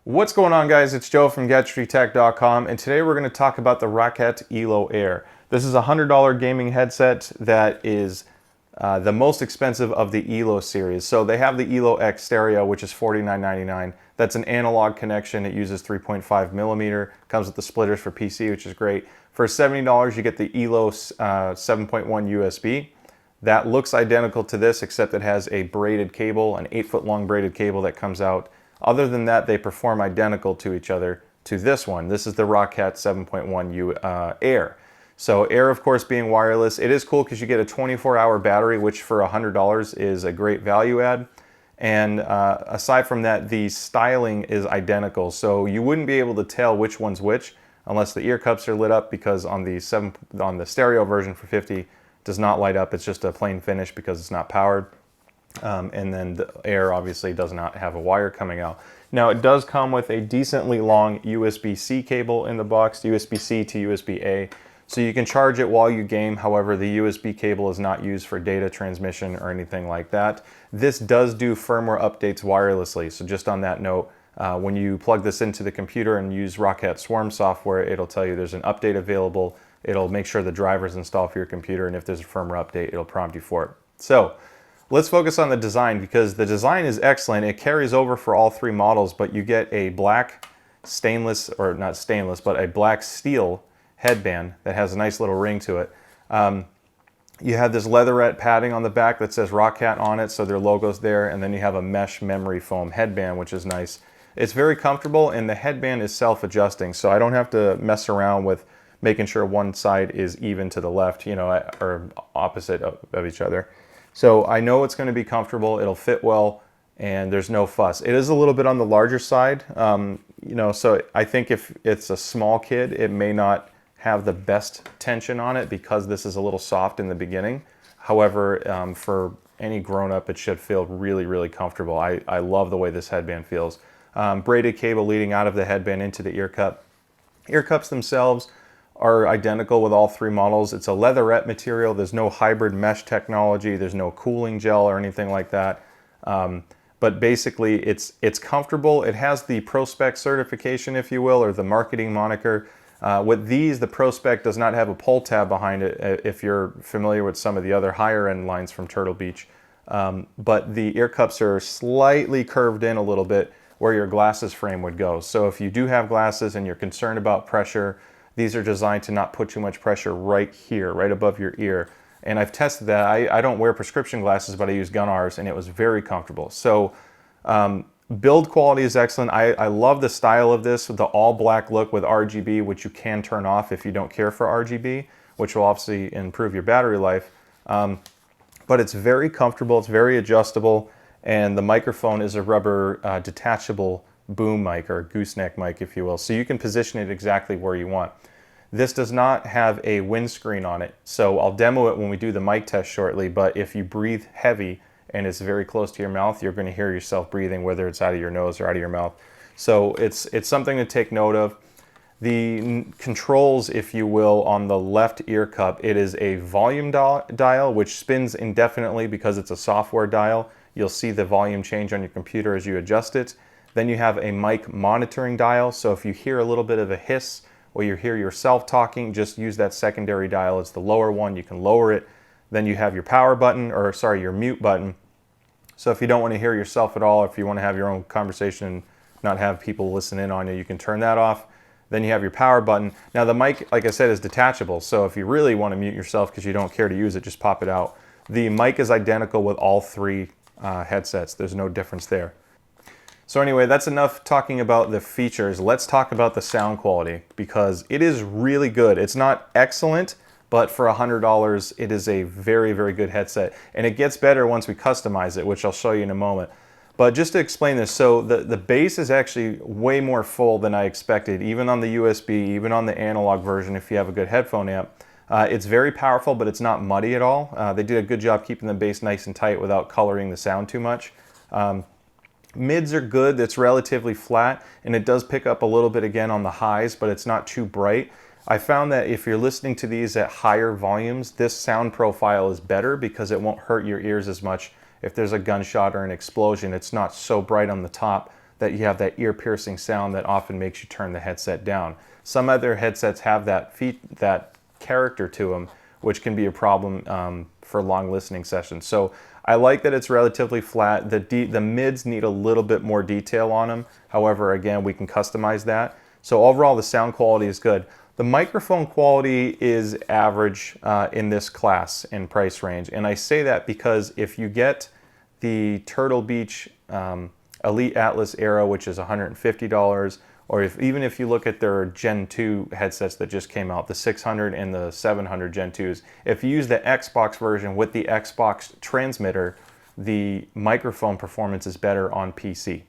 What's going on, guys? It's Joe from GadgetryTech.com, and today we're going to talk about the Roccat Elo Air. This is a $100 gaming headset that is the most expensive of the Elo series. So they have the Elo X Stereo, which is $49.99. That's an analog connection. It uses 3.5 millimeter. Comes with the splitters for PC, which is great. For $70, you get the Elo 7.1 USB. That looks identical to this, except it has a braided cable, an 8-foot long braided cable that comes out. Other than that, they perform identical to each other to this one. This is the Roccat 7.1 Air. So Air, of course, being wireless, it is cool because you get a 24-hour battery, which for $100 is a great value add. And aside from that, the styling is identical. So you wouldn't be able to tell which one's which unless the ear cups are lit up, because on the stereo version for $50 it does not light up. It's just a plain finish because it's not powered. And then the Air obviously does not have a wire coming out. Now it does come with a decently long USB-C cable in the box, USB-C to USB-A, so you can charge it while you game. However, the USB cable is not used for data transmission or anything like that. This does do firmware updates wirelessly, so just on that note, when you plug this into the computer and use Roccat Swarm software, it'll tell you there's an update available. It'll make sure the driver's installed for your computer, and if there's a firmware update, it'll prompt you for it. So let's focus on the design, because the design is excellent. It carries over for all three models, but you get a black stainless, or not stainless, but a black steel headband that has a nice little ring to it. You have this leatherette padding on the back that says Roccat on it, so their logo's there, and then you have a mesh memory foam headband, which is nice. It's very comfortable, and the headband is self-adjusting, so I don't have to mess around with making sure one side is even to the left, you know, or opposite of each other. So I know it's going to be comfortable, it'll fit well, and there's no fuss. It is a little bit on the larger side, you know, so I think if it's a small kid, it may not have the best tension on it because this is a little soft in the beginning. However, for any grown-up, it should feel really, really comfortable. I love the way this headband feels. Braided cable leading out of the headband into the ear cup. Ear cups themselves are identical with all three models. It's a leatherette material. There's no hybrid mesh technology. There's no cooling gel or anything like that. But basically, it's comfortable. It has the ProSpec certification, if you will, or the marketing moniker. With these, the ProSpec does not have a pull tab behind it, if you're familiar with some of the other higher end lines from Turtle Beach. But the ear cups are slightly curved in a little bit where your glasses frame would go. So if you do have glasses and you're concerned about pressure, these are designed to not put too much pressure right here, right above your ear. And I've tested that. I don't wear prescription glasses, but I use Gunar's, and it was very comfortable. So build quality is excellent. I love the style of this, the all black look with RGB, which you can turn off if you don't care for RGB, which will obviously improve your battery life. But it's very comfortable, it's very adjustable, and the microphone is a rubber detachable boom mic, or gooseneck mic, if you will, so you can position it exactly where you want. This does not have a windscreen on it, so I'll demo it when we do the mic test shortly, but if you breathe heavy and it's very close to your mouth, you're going to hear yourself breathing, whether it's out of your nose or out of your mouth. So it's something to take note of. The controls, if you will, on the left ear cup, it is a volume dial, which spins indefinitely because it's a software dial. You'll see the volume change on your computer as you adjust it. Then you have a mic monitoring dial, so if you hear a little bit of a hiss or you hear yourself talking, just use that secondary dial. It's the lower one, you can lower it. Then you have your power button, or sorry, your mute button. So if you don't want to hear yourself at all, if you want to have your own conversation and not have people listen in on you, you can turn that off. Then you have your power button. Now the mic, like I said, is detachable, so if you really want to mute yourself because you don't care to use it, just pop it out. The mic is identical with all three headsets. There's no difference there. So anyway, that's enough talking about the features. Let's talk about the sound quality, because it is really good. It's not excellent, but for $100, it is a very, very good headset. And it gets better once we customize it, which I'll show you in a moment. But just to explain this, so the bass is actually way more full than I expected, even on the USB, even on the analog version if you have a good headphone amp. It's very powerful, but it's not muddy at all. They did a good job keeping the bass nice and tight without coloring the sound too much. Mids are good, it's relatively flat, and it does pick up a little bit again on the highs, but it's not too bright. I found that if you're listening to these at higher volumes, this sound profile is better because it won't hurt your ears as much. If there's a gunshot or an explosion, it's not so bright on the top that you have that ear-piercing sound that often makes you turn the headset down. Some other headsets have that character to them, which can be a problem for long listening sessions. So I like that it's relatively flat. The mids need a little bit more detail on them. However, again, we can customize that. So overall, the sound quality is good. The microphone quality is average in this class and price range. And I say that because if you get the Turtle Beach Elite Atlas Era, which is $150, or even if you look at their Gen 2 headsets that just came out, the 600 and the 700 Gen 2s, if you use the Xbox version with the Xbox transmitter, the microphone performance is better on PC.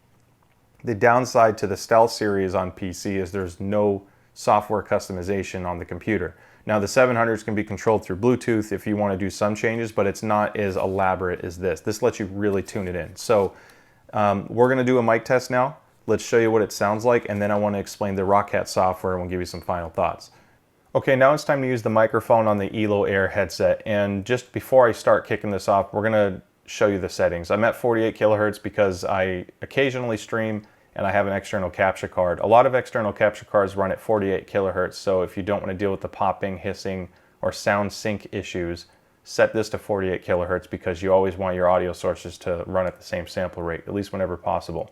The downside to the Stealth series on PC is there's no software customization on the computer. Now the 700s can be controlled through Bluetooth if you want to do some changes, but it's not as elaborate as this. This lets you really tune it in. So we're going to do a mic test now. Let's show you what it sounds like, and then I want to explain the Roccat software and we'll give you some final thoughts. Okay, now it's time to use the microphone on the Elo Air headset. And just before I start kicking this off, we're going to show you the settings. I'm at 48 kilohertz because I occasionally stream and I have an external capture card. A lot of external capture cards run at 48 kilohertz, so if you don't want to deal with the popping, hissing, or sound sync issues, set this to 48 kilohertz because you always want your audio sources to run at the same sample rate, at least whenever possible.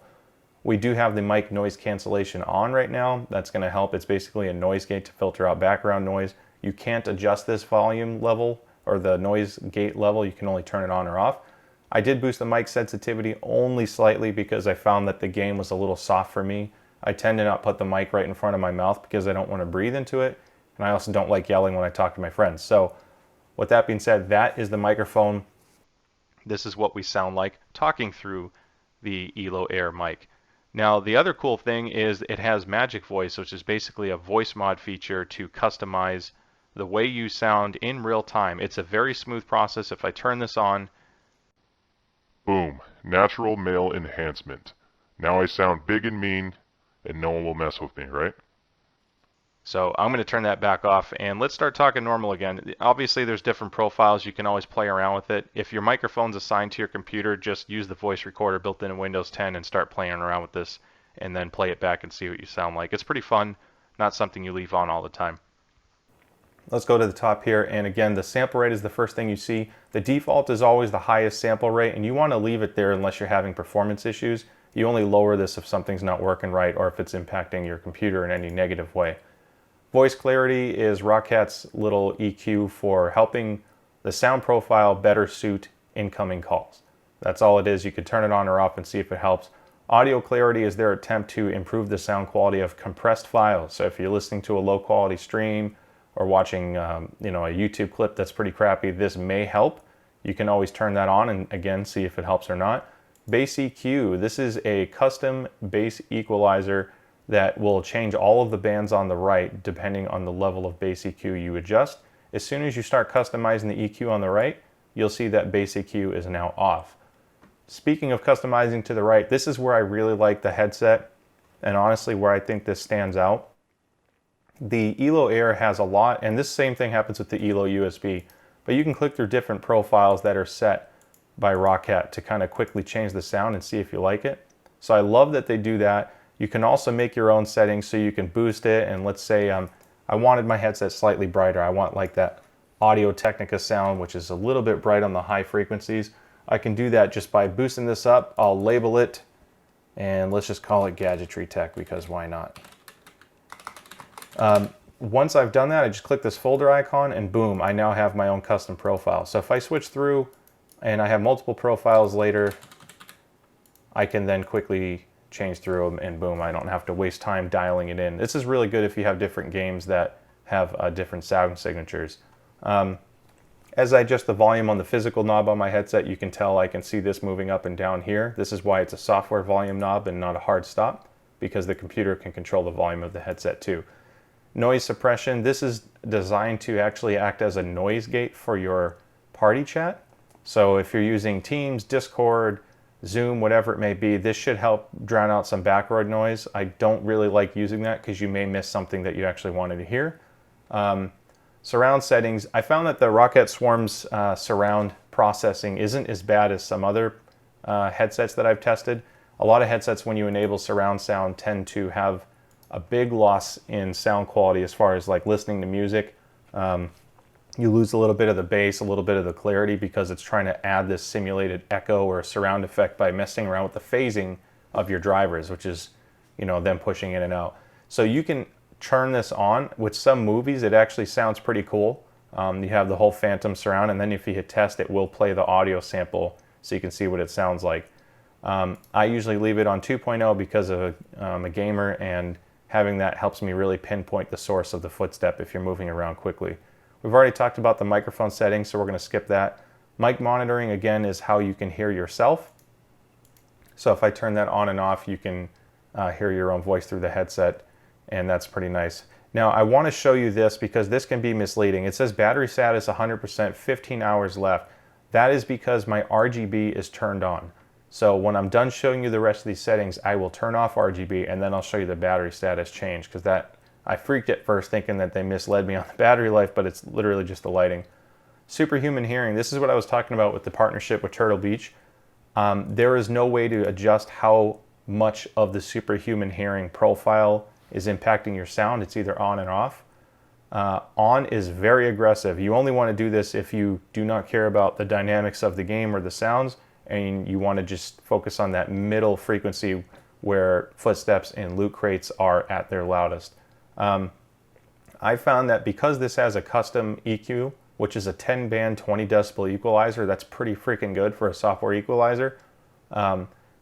We do have the mic noise cancellation on right now. That's going to help. It's basically a noise gate to filter out background noise. You can't adjust this volume level or the noise gate level. You can only turn it on or off. I did boost the mic sensitivity only slightly because I found that the gain was a little soft for me. I tend to not put the mic right in front of my mouth because I don't want to breathe into it. And I also don't like yelling when I talk to my friends. So with that being said, that is the microphone. This is what we sound like talking through the Elo Air mic. Now the other cool thing is it has Magic Voice, which is basically a voice mod feature to customize the way you sound in real time. It's a very smooth process. If I turn this on, boom, natural male enhancement. Now I sound big and mean and no one will mess with me, right? so I'm going to turn that back off and let's start talking normal again. Obviously there's different profiles. You can always play around with it. If your microphone's assigned to your computer, just use the voice recorder built in Windows 10 and start playing around with this and then play it back and see what you sound like. It's pretty fun, not something you leave on all the time. Let's go to the top here, and again, the sample rate is the first thing you see. The default is always the highest sample rate, and you want to leave it there unless you're having performance issues. You only lower this if something's not working right or if it's impacting your computer in any negative way. Voice clarity is Roccat's little EQ for helping the sound profile better suit incoming calls. That's all it is. You could turn it on or off and see if it helps. Audio clarity is their attempt to improve the sound quality of compressed files. So if you're listening to a low quality stream or watching a YouTube clip that's pretty crappy, this may help. You can always turn that on and again see if it helps or not. Bass EQ, this is a custom bass equalizer that will change all of the bands on the right depending on the level of bass EQ you adjust. As soon as you start customizing the EQ on the right, you'll see that bass EQ is now off. Speaking of customizing to the right, this is where I really like the headset and honestly where I think this stands out. The Elo Air has a lot, and this same thing happens with the Elo USB, but you can click through different profiles that are set by Roccat to kind of quickly change the sound and see if you like it. So I love that they do that. You can also make your own settings so you can boost it, and let's say I wanted my headset slightly brighter. I want like that Audio Technica sound, which is a little bit bright on the high frequencies. I can do that just by boosting this up. I'll label it, and let's just call it Gadgetry Tech because why not? Once I've done that, I just click this folder icon and boom, I now have my own custom profile. So if I switch through and I have multiple profiles later, I can then quickly change through them and boom, I don't have to waste time dialing it in. This is really good if you have different games that have different sound signatures. As I adjust the volume on the physical knob on my headset, you can tell I can see this moving up and down here. This is why it's a software volume knob and not a hard stop, because the computer can control the volume of the headset too. Noise suppression, this is designed to actually act as a noise gate for your party chat. So if you're using Teams, Discord, Zoom, whatever it may be, this should help drown out some background noise. I don't really like using that because you may miss something that you actually wanted to hear. Surround settings, I found that the Roccat Swarm's surround processing isn't as bad as some other headsets that I've tested. A lot of headsets, when you enable surround sound, tend to have a big loss in sound quality as far as like listening to music. You lose a little bit of the bass, a little bit of the clarity, because it's trying to add this simulated echo or surround effect by messing around with the phasing of your drivers, which is, them pushing in and out. So you can turn this on. With some movies, it actually sounds pretty cool. You have the whole phantom surround, and then if you hit test, it will play the audio sample so you can see what it sounds like. I usually leave it on 2.0 because of a gamer, and having that helps me really pinpoint the source of the footstep if you're moving around quickly. We've already talked about the microphone settings, so we're going to skip that. Mic monitoring, again, is how you can hear yourself. So if I turn that on and off, you can hear your own voice through the headset, and that's pretty nice. Now, I want to show you this because this can be misleading. It says battery status 100%, 15 hours left. That is because my RGB is turned on. So when I'm done showing you the rest of these settings, I will turn off RGB, and then I'll show you the battery status change, because I freaked at first thinking that they misled me on the battery life, but it's literally just the lighting. Superhuman hearing, this is what I was talking about with the partnership with Turtle Beach. There is no way to adjust how much of the superhuman hearing profile is impacting your sound. It's either on and off. On is very aggressive. You only want to do this if you do not care about the dynamics of the game or the sounds, and you want to just focus on that middle frequency where footsteps and loot crates are at their loudest. I found that because this has a custom EQ, which is a 10 band 20 decibel equalizer, that's pretty freaking good for a software equalizer.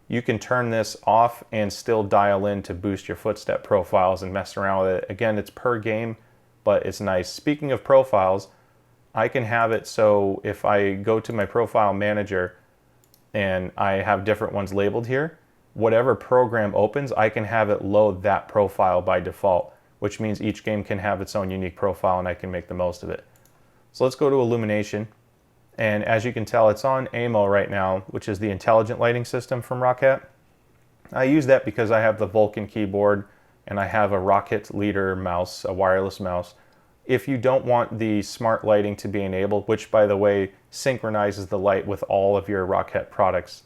You can turn this off and still dial in to boost your footstep profiles and mess around with it. Again, it's per game, but it's nice. Speaking of profiles, I can have it so if I go to my profile manager and I have different ones labeled here, whatever program opens, I can have it load that profile by default, which means each game can have its own unique profile and I can make the most of it. So let's go to illumination. And as you can tell, it's on AMO right now, which is the intelligent lighting system from Roccat. I use that because I have the Vulcan keyboard and I have a Roccat Leader mouse, a wireless mouse. If you don't want the smart lighting to be enabled, which by the way synchronizes the light with all of your Roccat products,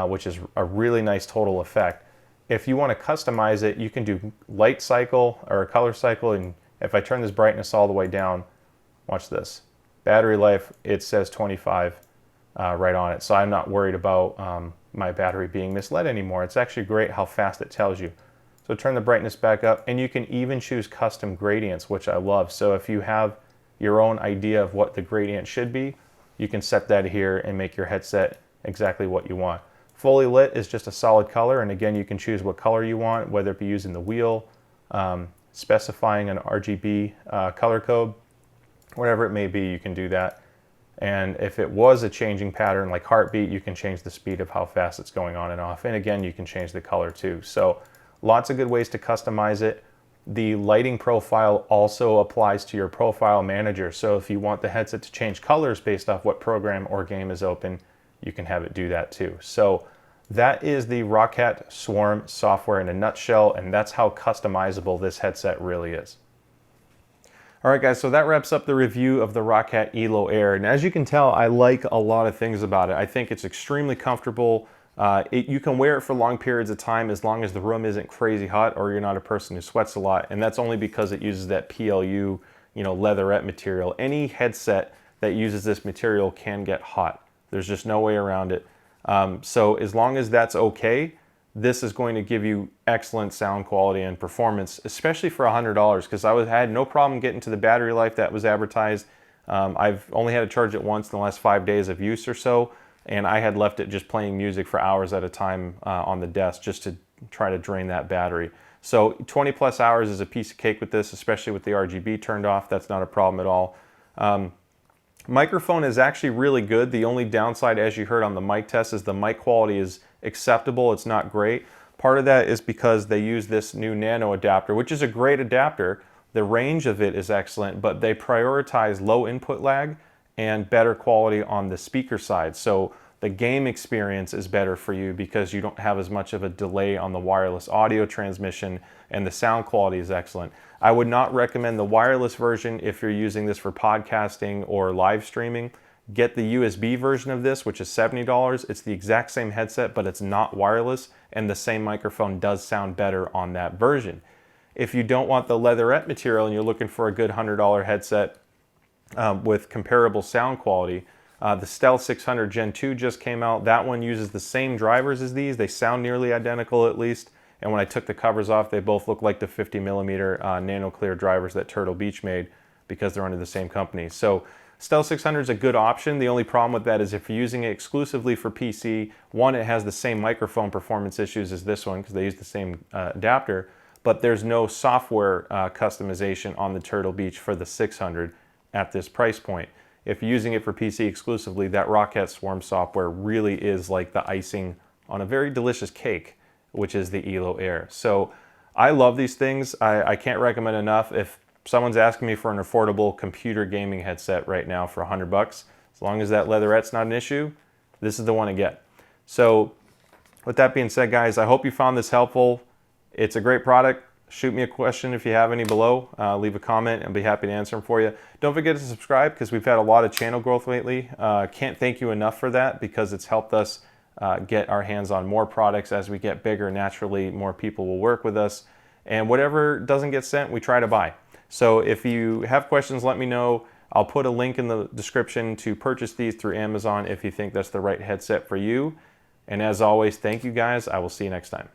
which is a really nice total effect. If you want to customize it, you can do light cycle or color cycle, and if I turn this brightness all the way down, watch this. Battery life, it says 25 right on it, so I'm not worried about my battery being misled anymore. It's actually great how fast it tells you. So turn the brightness back up, and you can even choose custom gradients, which I love. So if you have your own idea of what the gradient should be, you can set that here and make your headset exactly what you want. Fully lit is just a solid color, and again, you can choose what color you want, whether it be using the wheel, specifying an RGB color code, whatever it may be, you can do that. And if it was a changing pattern like heartbeat, you can change the speed of how fast it's going on and off. And again, you can change the color too. So lots of good ways to customize it. The lighting profile also applies to your profile manager. So if you want the headset to change colors based off what program or game is open, you can have it do that too. So that is the Roccat Swarm software in a nutshell, and that's how customizable this headset really is. Alright guys, so that wraps up the review of the Roccat Elo Air, and as you can tell, I like a lot of things about it. I think it's extremely comfortable. You can wear it for long periods of time as long as the room isn't crazy hot or you're not a person who sweats a lot, and that's only because it uses that PLU, leatherette material. Any headset that uses this material can get hot. There's just no way around it. So as long as that's okay, this is going to give you excellent sound quality and performance, especially for $100, because I had no problem getting to the battery life that was advertised. I've only had to charge it once in the last 5 days of use or so, and I had left it just playing music for hours at a time on the desk just to try to drain that battery. So 20 plus hours is a piece of cake with this, especially with the RGB turned off. That's not a problem at all. Microphone is actually really good. The only downside, as you heard on the mic test, is the mic quality is acceptable. It's not great. Part of that is because they use this new nano adapter, which is a great adapter. The range of it is excellent, but they prioritize low input lag and better quality on the speaker side. So the game experience is better for you because you don't have as much of a delay on the wireless audio transmission, and the sound quality is excellent. I would not recommend the wireless version if you're using this for podcasting or live streaming. get the USB version of this, which is $70. It's the exact same headset, but it's not wireless, and the same microphone does sound better on that version. If you don't want the leatherette material and you're looking for a good $100 headset with comparable sound quality, the Stealth 600 Gen 2 just came out. That one uses the same drivers as these. They sound nearly identical at least. And when I took the covers off, they both look like the 50 millimeter nano clear drivers that Turtle Beach made, because they're under the same company. So Stealth 600 is a good option. The only problem with that is if you're using it exclusively for PC, one, it has the same microphone performance issues as this one because they use the same adapter, but there's no software customization on the Turtle Beach for the 600 at this price point. If you're using it for PC exclusively, that Roccat Swarm software really is like the icing on a very delicious cake, which is the Elo Air. So I love these things. I can't recommend enough. If someone's asking me for an affordable computer gaming headset right now for $100, as long as that leatherette's not an issue, this is the one to get. So with that being said, guys, I hope you found this helpful. It's a great product. Shoot me a question if you have any below. Leave a comment and I'll be happy to answer them for you. Don't forget to subscribe because we've had a lot of channel growth lately. Can't thank you enough for that because it's helped us get our hands on more products. As we get bigger, naturally more people will work with us. And whatever doesn't get sent, we try to buy. So if you have questions, let me know. I'll put a link in the description to purchase these through Amazon if you think that's the right headset for you. And as always, thank you guys. I will see you next time.